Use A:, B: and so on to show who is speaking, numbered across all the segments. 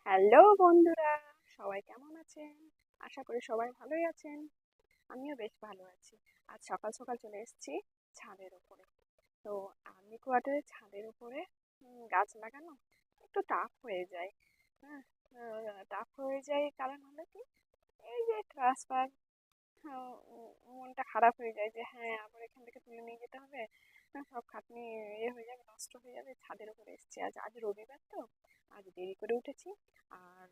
A: Hello বন্ধুরা, সবাই কেমন আছেন? আশা করি সবাই ভালোই আছেন। আমিও বেশ ভালো আছি। আজ সকাল সকাল চলে এসেছি ছাদের উপরে। তো আর্মি কোয়ার্টারের ছাদের উপরে গাছ লাগানো একটু টাফ হয়ে যায়। হ্যাঁ, টাফ হয়ে যায় কারণ হলো কি, এই যে ট্রান্সফার, মনটা খারাপ হয়ে যায় যে হ্যাঁ আবার এখান থেকে তুলে নিয়ে যেতে হবে। সব খাটনি হয়ে যাবে, নষ্ট হয়ে যাবে। ছাদের উপরে এসেছি, আজ আজ রবিবার তো আজ দেরি করে উঠেছি। আর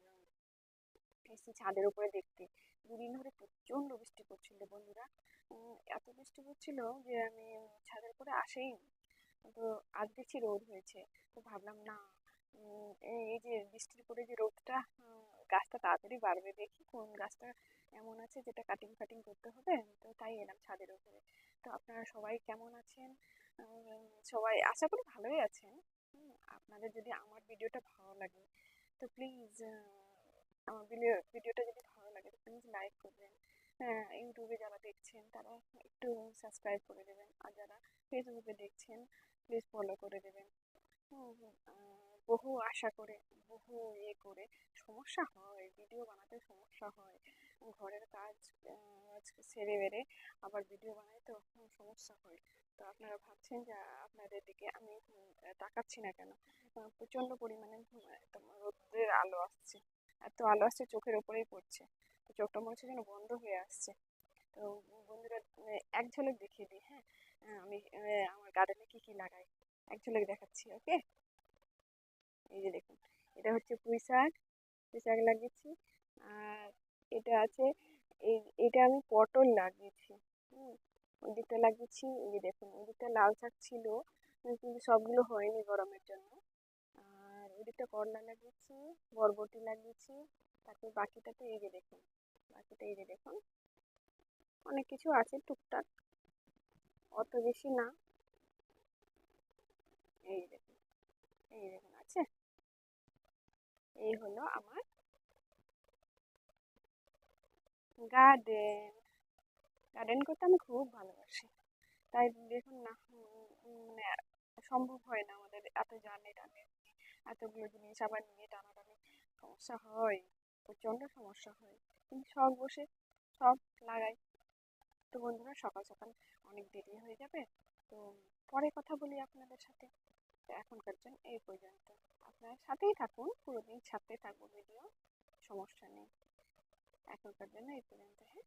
A: এসেছি ছাদের উপরে দেখতে। দুদিন ধরে প্রচণ্ড বৃষ্টি পড়ছিল বন্ধুরা। এত বৃষ্টি পড়ছিল যে আমি ছাদের উপরে আসেইনি। তো আজ দেখছি রোদ হয়েছে। তো ভাবলাম না, এই যে বৃষ্টির পরে যে রোদটা, গাছটা তাড়াতাড়ি বাড়বে, দেখি কোন গাছটা এমন আছে যেটা কাটিং ফাটিং করতে হবে। তো তাই এলাম ছাদের উপরে। তো আপনারা সবাই কেমন আছেন? সবাই আশা করি ভালোই আছেন। আপনাদের যদি আমার ভিডিওটা ভালো লাগে তো প্লিজ, আমার ভিডিওটা যদি ভালো লাগে তো প্লিজ লাইক করবেন। হ্যাঁ, ইউটিউবে যারা দেখছেন তারা একটু সাবস্ক্রাইব করে দেবেন, আর যারা ফেসবুকে দেখছেন প্লিজ ফলো করে দেবেন। বহু আশা করে, বহু করে সমস্যা হয়, ভিডিও বানাতে সমস্যা হয়। ঘরের কাজ সেরে বেড়ে আবার ভিডিও বানাই তো সমস্যা হয়। তো আপনারা ভাবছেন যে আপনাদের দিকে আমি তাকাচ্ছি না কেন? প্রচণ্ড পরিমাণে একদম রোদ্রের আলো আসছে, এত আলো আসছে চোখের ওপরেই পড়ছে। তো চোখটা মনে হচ্ছে যেন বন্ধ হয়ে আসছে। তো বন্ধুরা, এক ঝলক দেখিয়ে দিই। হ্যাঁ, আমি আমার গার্ডেনে কি কি লাগাই এক ঝলক দেখাচ্ছি। ওকে, এই যে দেখুন, এটা হচ্ছে পুঁই শাক। পুঁই শাক লাগিয়েছি। আর এটা আছে, এই এটা আমি পটল লাগিয়েছি। হুম, ওই দিকটা লাগিয়েছি। এই যে দেখুন, ওই দিকটা লাল শাক ছিল, কিন্তু সবগুলো হয়নি গরমের জন্য। আর ওই দিকটা করলা লাগিয়েছি, বরবটি লাগিয়েছি। তারপর বাকিটাতে এই যে দেখুন, বাকিটা এই যে দেখুন, অনেক কিছু আছে টুকটাক, অত বেশি না। এই দেখুন, এই দেখুন আছে। এই হলো আমার গার্ডেন। গার্ডেন করতে আমি খুব ভালোবাসি। তাই দেখুন না, মানে সম্ভব হয় না আমাদের এত জার্নি টানে, এতগুলো জিনিস আবার নিয়ে টানাটানি, সমস্যা হয়, প্রচণ্ড সমস্যা হয়। কিন্তু শখ বসে সব লাগাই। তো বন্ধুরা, সকাল সকাল অনেক দেরি হয়ে যাবে, তো পরে কথা বলি আপনাদের সাথে। তো এখনকার জন্য এই পর্যন্ত। আপনার সাথেই থাকুন, পুরোদিন সাথে থাকবো ভিডিও, সমস্যা নেই। এখনকার জন্য এই পর্যন্ত, হ্যাঁ।